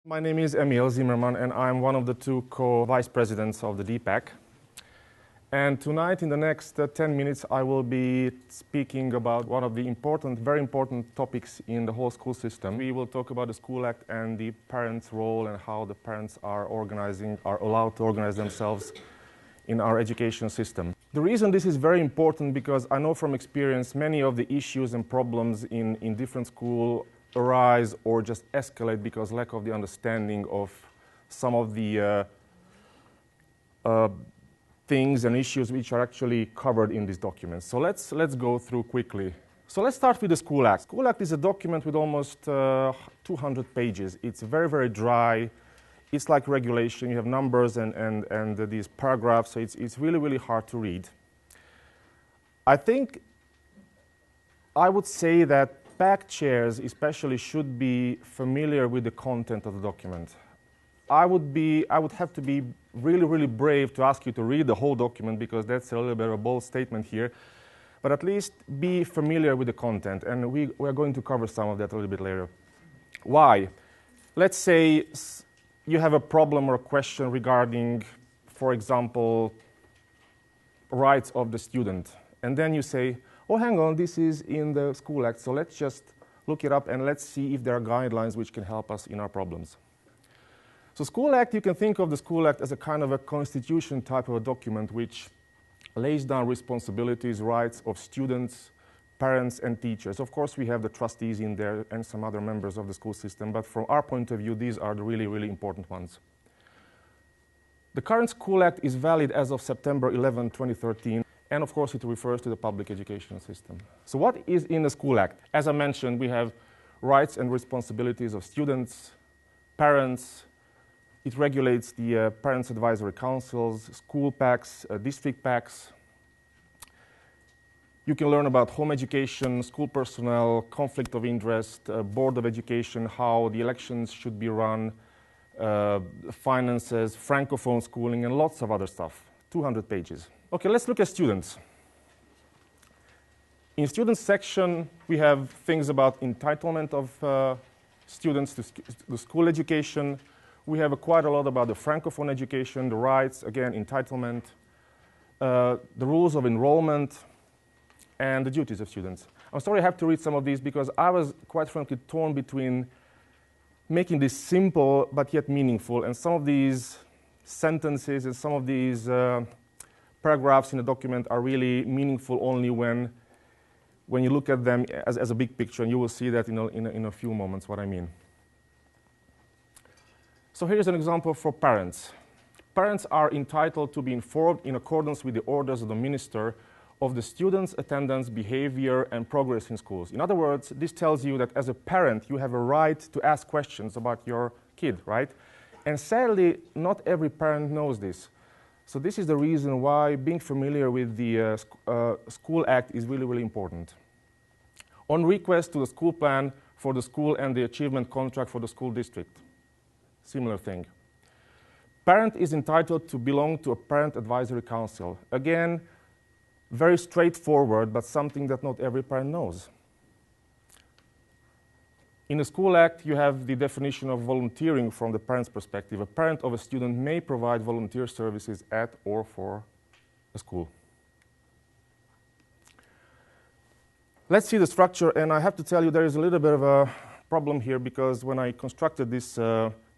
My name is Emil Zimmerman, and I'm one of the two co-vice presidents of the PAC. And tonight, in the next 10 minutes, I will be speaking about one of the very important topics in the whole school system. We will talk about the School Act and the parents' role and how the parents are allowed to organize themselves in our education system. The reason this is very important because I know from experience many of the issues and problems in different schools arise or just escalate because lack of the understanding of some of the things and issues which are actually covered in these documents. So let's go through quickly. So let's start with the School Act. School Act is a document with almost 200 pages. It's very, very dry. It's like regulation. You have numbers and these paragraphs, so it's really, really hard to read. I would say that PAC chairs especially should be familiar with the content of the document. I would have to be really, really brave to ask you to read the whole document because that's a little bit of a bold statement here. But at least be familiar with the content, and we're going to cover some of that a little bit later. Why? Let's say you have a problem or a question regarding, for example, rights of the student. And then you say, oh, hang on, this is in the School Act, so let's just look it up and let's see if there are guidelines which can help us in our problems. So School Act, you can think of the School Act as a kind of a constitution type of a document which lays down responsibilities, rights of students, parents, and teachers. Of course, we have the trustees in there and some other members of the school system, but from our point of view, these are the really, really important ones. The current School Act is valid as of September 11, 2013. And of course, it refers to the public education system. So what is in the School Act? As I mentioned, we have rights and responsibilities of students, parents. It regulates the parents' advisory councils, school PACs, district PACs. You can learn about home education, school personnel, conflict of interest, board of education, how the elections should be run, finances, francophone schooling, and lots of other stuff. 200 pages. Okay, let's look at students. In students section, we have things about entitlement of students to the school education. We have quite a lot about the francophone education, the rights, again, entitlement, the rules of enrollment, and the duties of students. I'm sorry I have to read some of these because I was quite frankly torn between making this simple but yet meaningful, and some of these sentences and some of these paragraphs in the document are really meaningful only when you look at them as a big picture, and you will see that in a few moments what I mean. So here's an example for parents. Parents are entitled to be informed in accordance with the orders of the minister of the students' attendance, behavior, and progress in schools. In other words, this tells you that as a parent, you have a right to ask questions about your kid, right? And sadly, not every parent knows this. So this is the reason why being familiar with the School Act is really, really important. On request to the school plan for the school and the achievement contract for the school district. Similar thing. Parent is entitled to belong to a parent advisory council. Again, very straightforward, but something that not every parent knows. In the School Act, you have the definition of volunteering from the parent's perspective. A parent of a student may provide volunteer services at or for a school. Let's see the structure, and I have to tell you there is a little bit of a problem here because when I constructed this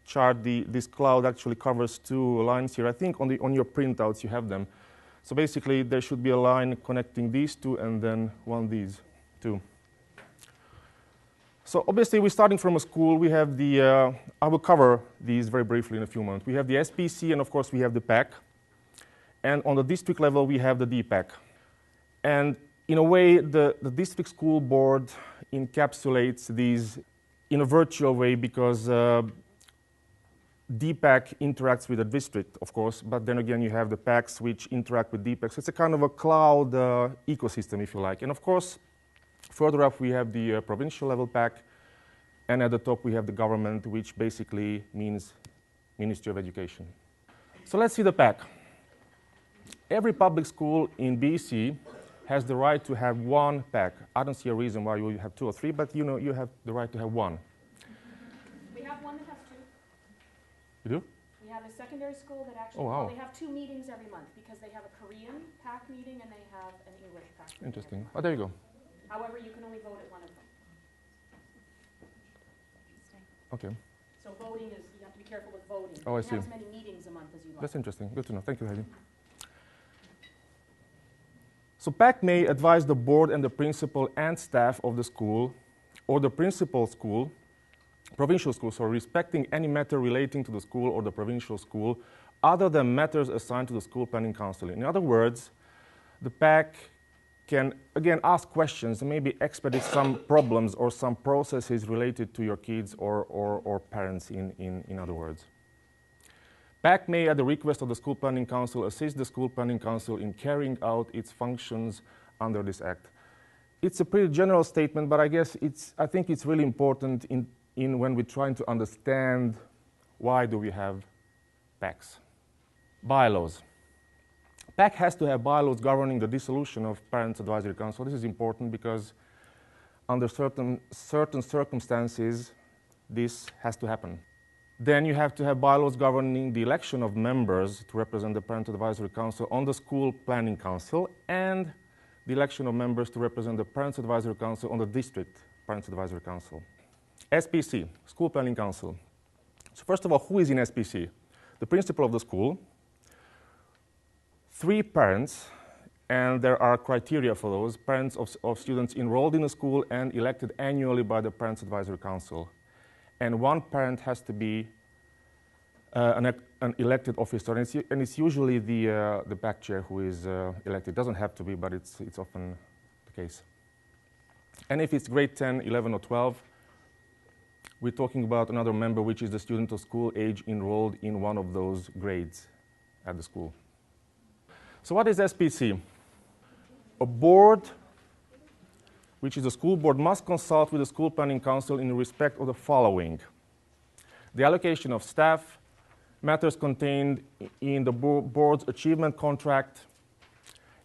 chart, this cloud actually covers two lines here. I think on your printouts you have them. So basically, there should be a line connecting these two and then these two. So obviously, we're starting from a school. We have I will cover these very briefly in a few moments. We have the SPC, and of course, we have the PAC. And on the district level, we have the DPAC. And in a way, the district school board encapsulates these in a virtual way because DPAC interacts with the district, of course, but then again, you have the PACs which interact with DPAC. So it's a kind of a cloud ecosystem, if you like. And of course, further up, we have the provincial level PAC, and at the top, we have the government, which basically means Ministry of Education. So let's see the PAC. Every public school in BC has the right to have one PAC. I don't see a reason why you have two or three, but you have the right to have one. We have one that has two. You do? We have a secondary school that actually, Oh, wow. well, they have 2 meetings every month because they have a Korean PAC meeting and they have an English PAC meeting. Interesting. Oh, there you go. However, you can only vote at one of them. Okay. So voting is, you have to be careful with voting. Oh, I You can have see. as many meetings a month as you like. That's interesting. Good to know. Thank you, Heidi. So PAC may advise the board and the principal and staff of the school or the principal school, provincial school, so respecting any matter relating to the school or the provincial school other than matters assigned to the school planning council. In other words, the PAC can, again, ask questions and maybe expedite some problems or some processes related to your kids or parents, in other words. PAC may, at the request of the school planning council, assist the school planning council in carrying out its functions under this act. It's a pretty general statement, but I guess I think it's really important in when we're trying to understand why do we have PACs. Bylaws. PAC has to have bylaws governing the dissolution of Parents Advisory Council. This is important because under certain circumstances, this has to happen. Then you have to have bylaws governing the election of members to represent the Parent Advisory Council on the School Planning Council and the election of members to represent the Parents Advisory Council on the District Parents Advisory Council. SPC, School Planning Council. So first of all, who is in SPC? The principal of the school, 3 parents, and there are criteria for those, parents of students enrolled in the school and elected annually by the Parents Advisory Council. And 1 parent has to be an elected officer, and it's usually the PAC chair who is elected. It doesn't have to be, but it's often the case. And if it's grade 10, 11, or 12, we're talking about another member, which is the student of school age enrolled in one of those grades at the school. So what is SPC? A board, which is a school board, must consult with the school planning council in respect of the following: the allocation of staff, matters contained in the board's achievement contract,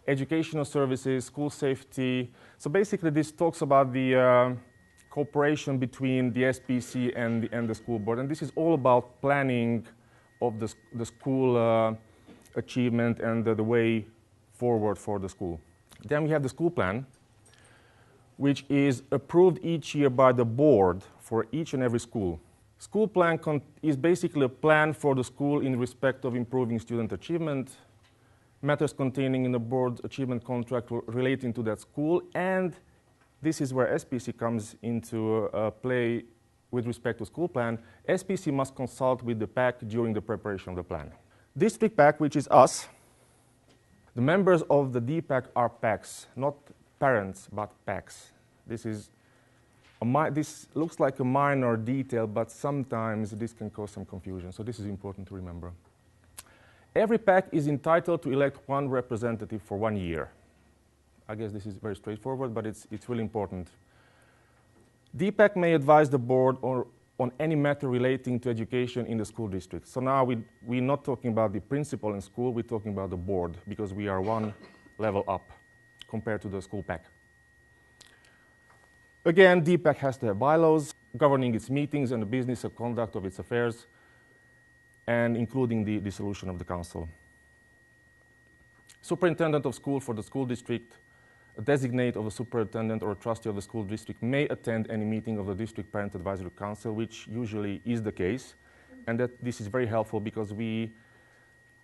educational services, school safety. So basically this talks about the cooperation between the SPC and the school board, and this is all about planning of the school achievement and the way forward for the school. Then we have the school plan, which is approved each year by the board for each and every school. School plan is basically a plan for the school in respect of improving student achievement, matters containing in the board's achievement contract relating to that school, and this is where SPC comes into play with respect to school plan. SPC must consult with the PAC during the preparation of the plan. District PAC, which is us, the members of the DPAC are PACs, not parents, but PACs. This looks like a minor detail, but sometimes this can cause some confusion, so this is important to remember. Every PAC is entitled to elect 1 representative for 1 year. I guess this is very straightforward, but it's really important. DPAC may advise the board on any matter relating to education in the school district. So now we're not talking about the principal in school, we're talking about the board, because we are 1 level up compared to the school PAC. Again, DPAC has to have bylaws governing its meetings and the business and conduct of its affairs, and including the dissolution of the council. Superintendent of school for the school district, a designate of a superintendent or a trustee of the school district may attend any meeting of the district parent advisory council, which usually is the case, and that this is very helpful because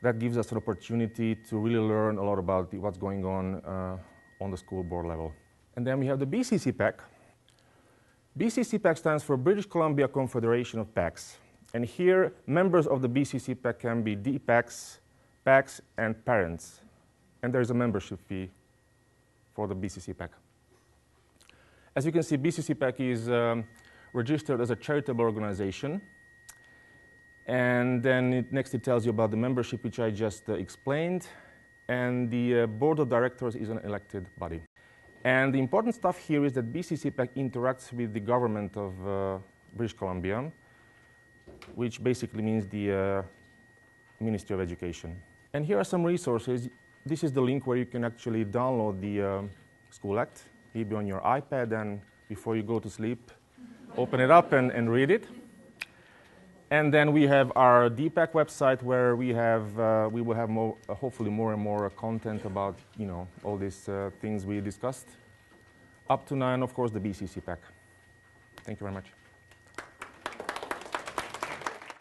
that gives us an opportunity to really learn a lot about what's going on the school board level. And then we have the BCC PAC. BCC PAC stands for British Columbia Confederation of PACs. And here, members of the BCC PAC can be DPACs, PACs, and parents. And there is a membership fee for the BCC PAC. As you can see, BCC PAC is registered as a charitable organization. And then next it tells you about the membership, which I just explained. And the board of directors is an elected body. And the important stuff here is that BCC PAC interacts with the government of British Columbia, which basically means the Ministry of Education. And here are some resources. This is the link where you can actually download the School Act, maybe on your iPad, and before you go to sleep, open it up and read it. And then we have our DPAC website where we will have more, hopefully more and more content about, you know, all these things we discussed. Up to now, and of course, the BCC PAC. Thank you very much.